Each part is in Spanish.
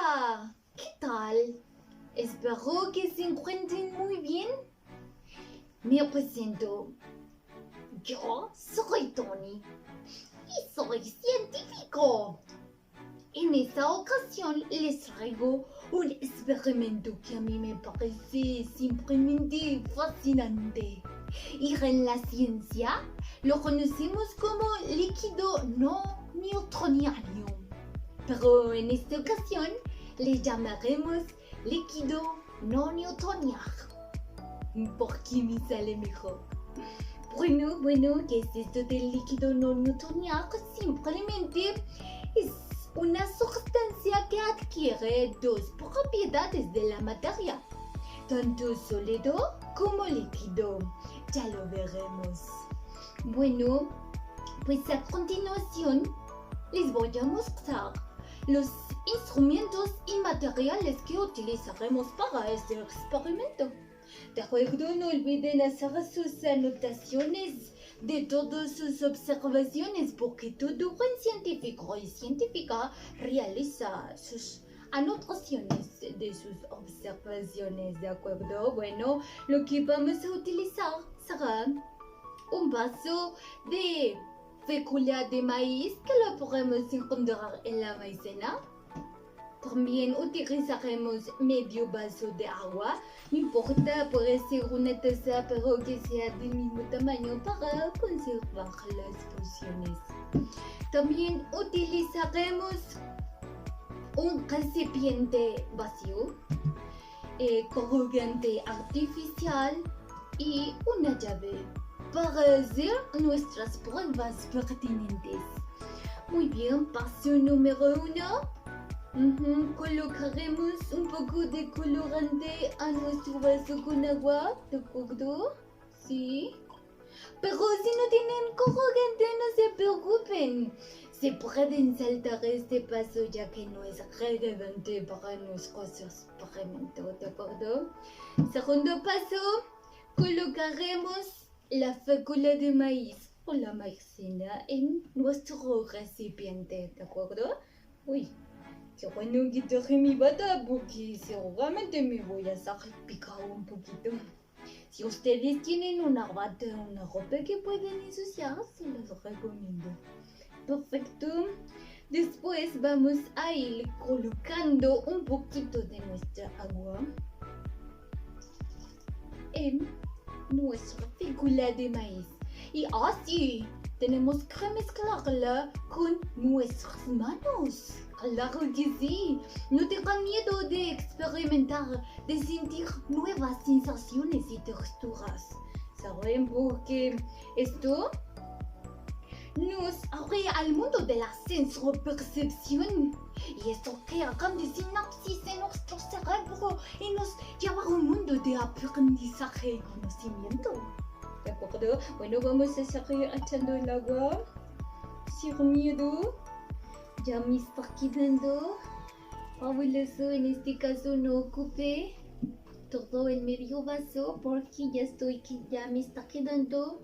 Hola, ¿qué tal? Espero que se encuentren muy bien. Me presento. Yo soy Tony y soy científico. En esta ocasión les traigo un experimento que a mí me parece simplemente fascinante. Y en la ciencia lo conocemos como líquido no newtoniano. Pero en esta ocasión le llamaremos líquido no newtoniano. Porque me sale mejor. Bueno, ¿qué es esto del líquido no newtoniano? Simplemente es una sustancia que adquiere dos propiedades de la materia, tanto sólido como líquido. Ya lo veremos. Bueno, pues a continuación les voy a mostrar los instrumentos y materiales que utilizaremos para este experimento. De acuerdo, no olviden hacer sus anotaciones de todas sus observaciones, porque todo buen científico y científica realiza sus anotaciones de sus observaciones, ¿de acuerdo? Bueno, lo que vamos a utilizar será un vaso de fécula de maíz que lo podemos encontrar en la maicena. También utilizaremos medio vaso de agua, no importa, puede ser una taza pero que sea del mismo tamaño para conservar las porciones. También utilizaremos un recipiente vacío, colgante artificial y una llave para hacer nuestras pruebas pertinentes. Muy bien, paso número 1. Colocaremos un poco de colorante a nuestro vaso con agua, ¿de acuerdo? Sí. Pero si no tienen colorante, no se preocupen. Se pueden saltar este paso ya que no es relevante para nuestros experimentos, ¿de acuerdo? Segundo paso, colocaremos la fécula de maíz o la maicena en nuestro recipiente, ¿de acuerdo? Uy. Qué bueno que traje mi bata porque seguramente me voy a salpicar un poquito. Si ustedes tienen una bata o una ropa que pueden ensuciar, se los recomiendo. Perfecto. Después vamos a ir colocando un poquito de nuestra agua en nuestra fécula de maíz. Y así tenemos que mezclarla con nuestras manos. Claro que sí. No tengan miedo de experimentar, de sentir nuevas sensaciones y texturas. ¿Saben? Porque esto nos abre al mundo de la sensopercepción. Y esto crea grandes sinapsis en nuestro cerebro y nos lleva a un mundo de aprendizaje y conocimiento. ¿De acuerdo? Bueno, vamos a seguir echando el agua. Sin miedo. Ya me está quedando. Fabuloso, en este caso no ocupé todo el medio vaso porque ya me está quedando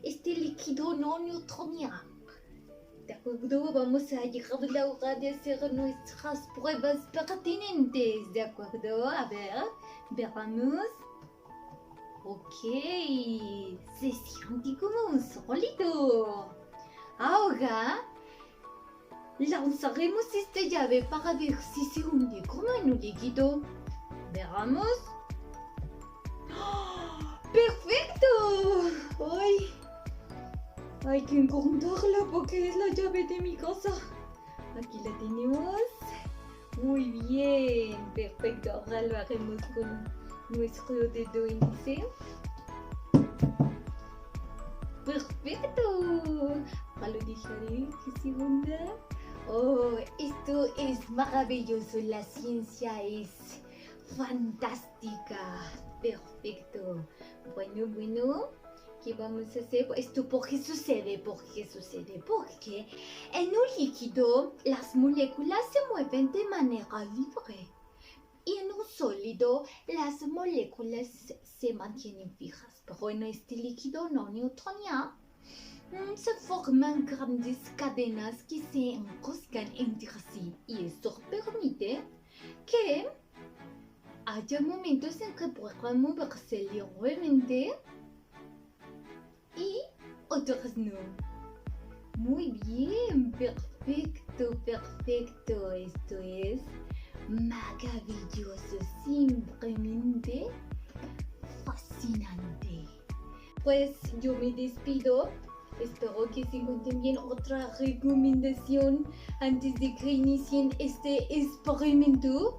este líquido no newtoniano. De acuerdo, vamos a llegar a la hora de hacer nuestras pruebas pertinentes. De acuerdo, a ver, veamos. Ok, se siente como un sólido. Ahora lanzaremos esta llave para ver si se hunde como en un líquido. Veamos. ¡Oh! ¡Perfecto! ¡Ay! Hay que encontrarla porque es la llave de mi casa. Aquí la tenemos. Muy bien, perfecto. Ahora lo haremos con nuestro dedo índice. ¡Perfecto! Ahora lo dejaré que se hunda. Oh, esto es maravilloso. La ciencia es fantástica. Perfecto. Bueno. ¿Qué vamos a hacer? ¿Esto por qué sucede? Porque en un líquido las moléculas se mueven de manera libre. Y en un sólido las moléculas se mantienen fijas. Pero en este líquido no newtoniano se forman grandes cadenas que se enroscan entre sí y esto permite que haya momentos en que puedan moverse levemente y otros no. Muy bien, perfecto, perfecto. Esto es maravilloso, simplemente fascinante. Pues yo me despido. Espero que se encuentren bien. Otra recomendación antes de que inicien este experimento.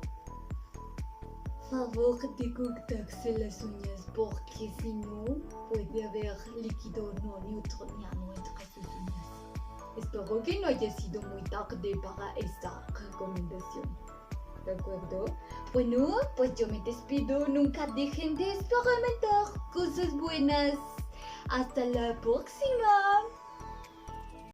Favor de cortarse las uñas porque si no puede haber líquido no newtoniano entre sus uñas. Espero que no haya sido muy tarde para esta recomendación. ¿De acuerdo? Bueno, pues yo me despido. Nunca dejen de experimentar cosas buenas. Hasta la próxima.